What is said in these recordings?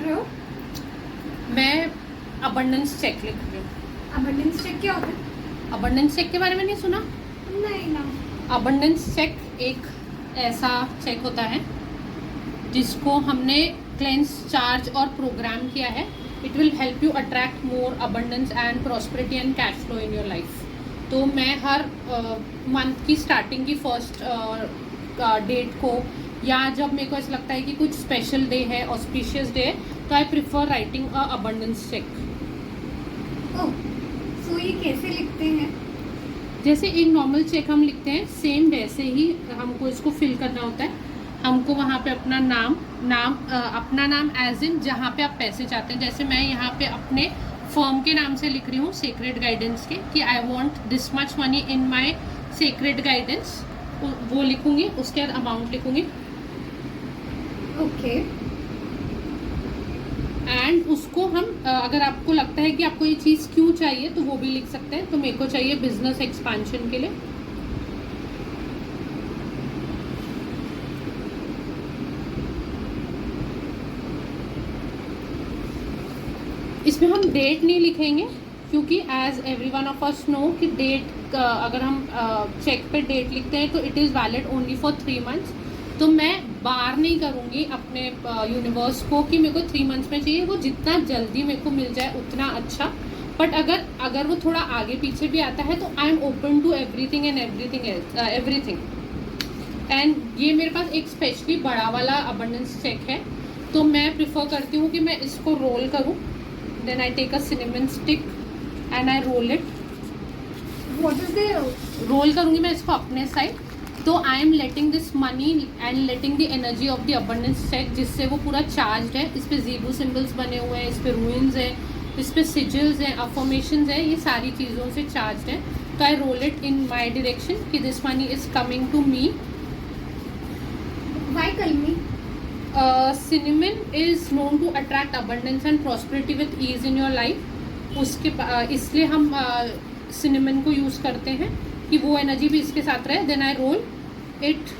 रहे हो? मैं अबंडेंस चेक लिख रही हूँ। अबंडेंस चेक क्या होता है? अबंडेंस चेक के बारे में नहीं सुना? नहीं ना। अबंडेंस चेक एक ऐसा चेक होता है जिसको हमने क्लेंस, चार्ज और प्रोग्राम किया है। It will help you attract more abundance and prosperity and cash flow in your life. तो मैं हर मंथ की स्टार्टिंग की फर्स्ट डेट को, या जब मेरे को ऐसा लगता है कि कुछ स्पेशल डे है, ऑस्पिशियस डे है, तो I prefer writing a abundance cheque. ओह, सो ये कैसे लिखते हैं? जैसे एक नॉर्मल चेक हम लिखते हैं, सेम वैसे ही हमको इसको फिल करना होता है। हमको वहाँ पे अपना अपना नाम एज इन जहाँ पे आप पैसे चाहते हैं। जैसे मैं यहाँ पे अपने फर्म के नाम से लिख रही हूँ, सेक्रेड गाइडेंस के, कि I want this much money in my sacred guidance, वो लिखूंगी। उसके बाद अमाउंट लिखूंगी। ओके। एंड उसको हम अगर आपको लगता है कि आपको ये चीज़ क्यों चाहिए तो वो भी लिख सकते हैं। तो मेरे को चाहिए बिजनेस एक्सपेंशन के लिए। इसमें हम डेट नहीं लिखेंगे क्योंकि as every one of us know कि डेट अगर हम चेक पे डेट लिखते हैं तो it is valid only for 3 months. तो मैं बार नहीं करूँगी अपने यूनिवर्स को कि मेरे को 3 मंथ्स में चाहिए। वो जितना जल्दी मेरे को मिल जाए उतना अच्छा। बट अगर वो थोड़ा आगे पीछे भी आता है तो I am open to everything and everything. And ये मेरे पास एक स्पेशली बड़ा वाला अबंडेंस चेक है, तो मैं प्रिफर करती हूँ कि मैं इसको रोल करूँ। Then I take a cinnamon stick and I roll it. What is the roll करूँगी मैं इसको अपने साइड। तो I am letting this money and letting the energy of the abundance check, जिससे वो पूरा चार्ज है। इस पे ज़ीबू सिंबल्स बने हुए हैं, इस पे रूइंस है, इस पे सिजल्स हैं, अफर्मेशंस हैं, ये सारी चीज़ों से चार्ज है। तो I roll it in my direction कि this money is coming to me. Why कलमी? Cinnamon is known to attract abundance and prosperity with ease in your life। उसके इसलिए हम cinnamon को यूज़ करते हैं कि वो एनर्जी भी इसके साथ रहे। Then I roll it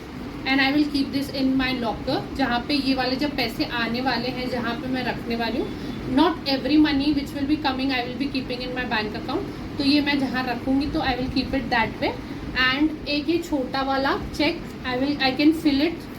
and I will keep this in my locker, जहाँ पे ये वाले जब पैसे आने वाले हैं, जहाँ पे मैं रखने वाली हूँ। Not every money which will be coming I will be keeping in my bank account. तो ये मैं जहाँ रखूँगी तो I will keep it that way. And एक ये छोटा वाला check I can fill it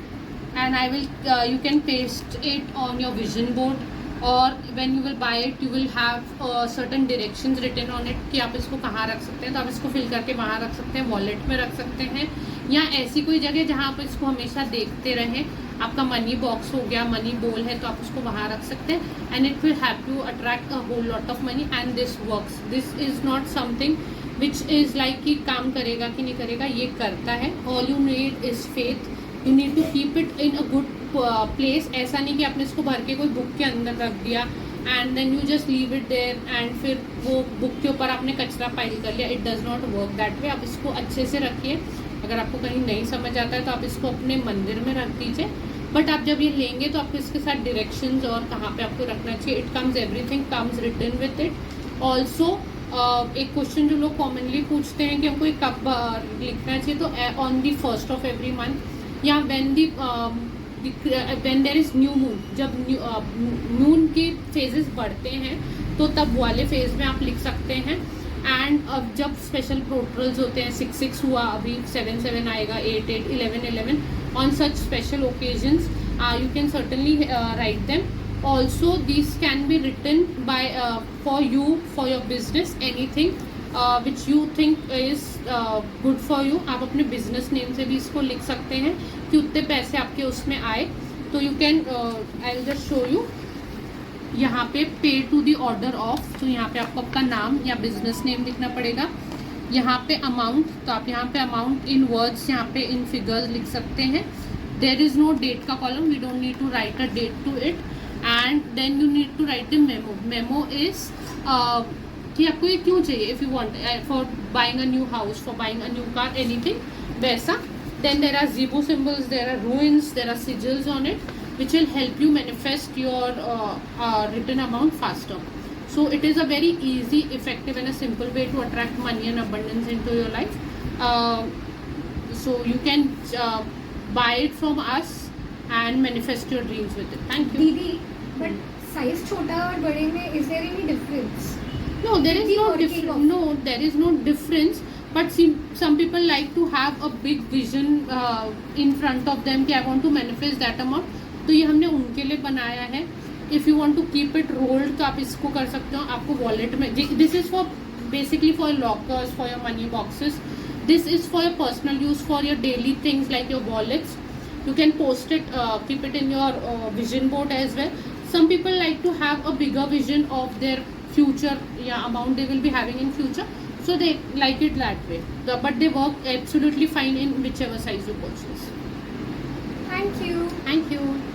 and I will you can paste it on your vision board, or when you will buy it you will have certain directions written on it कि आप इसको कहाँ रख सकते हैं। तो आप इसको फिल करके वहाँ रख सकते हैं, वॉलेट में रख सकते हैं, या ऐसी कोई जगह जहाँ आप इसको हमेशा देखते रहें। आपका मनी बॉक्स हो गया, मनी बोल है, तो आप उसको वहाँ रख सकते हैं। And it will help you attract a whole lot of money and this works. This is not something which is like कि काम करेगा कि नहीं करेगा, ये करता है। All you need is faith. You need to keep it in a good place. ऐसा नहीं कि आपने इसको भर के कोई बुक के अंदर रख दिया and then you just leave it there एंड फिर वो बुक के ऊपर आपने कचरा पाइल कर लिया। It does not work that way. आप इसको अच्छे से रखिए। अगर आपको कहीं नहीं समझ आता है तो आप इसको अपने मंदिर में रख दीजिए। बट आप जब ये लेंगे तो आपको इसके साथ डायरेक्शंस और कहाँ पे आपको रखना चाहिए, it comes everything comes written with it. Also एक क्वेश्चन जो लोग कॉमनली पूछते हैं कि हमको ये कब लिखना चाहिए, तो on the 1st of every month, या when there is new moon, जब मून के फेजेस बढ़ते हैं तो तब वाले फेज में आप लिख सकते हैं। एंड अब जब स्पेशल पोर्टल्स होते हैं, 6/6 हुआ, अभी 7/7 आएगा, 8/8, 11/11, on such special occasions you can certainly write them. Also this can be written by for you, for your business, anything which you think is good for you. आप अपने business name से भी इसको लिख सकते हैं कि उतने पैसे आपके उसमें आए। तो you can I will just show you. यहाँ पे पे टू द ऑर्डर ऑफ, तो यहाँ पे आपको आपका नाम या बिजनेस नेम लिखना पड़ेगा। यहाँ पे अमाउंट, तो आप यहाँ पे अमाउंट इन वर्ड्स, यहाँ पे इन फिगर्स लिख सकते हैं। देयर इज़ नो डेट का column, we don't need to write a date to it. And then you need to write the memo. Memo is कि आपको ये क्यों चाहिए, if you want for buying a new house, for buying a new car, anything वैसा। Then there are Zebu symbols, there are ruins, there are sigils on it, which will help you manifest your written amount faster. So it is a very easy, effective and a simple way to attract money and abundance into your life. So you can buy it from us and manifest your dreams with it. Thank you. दीदी, but size छोटा और बड़े में is there any difference? No, there is The no working difference. of- No, there is no difference. But some people like to have a big vision in front of them कि I want to manifest that amount. तो ये हमने उनके लिए बनाया है. If you want to keep it rolled, तो आप इसको कर सकते हो. आपको wallet में this is for basically for lockers, for your money boxes. This is for your personal use, for your daily things like your wallets. You can post it, keep it in your vision board as well. Some people like to have a bigger vision of their future amount they will be having in future, so they like it that way. But they work absolutely fine in whichever size you purchase. Thank you. Thank you.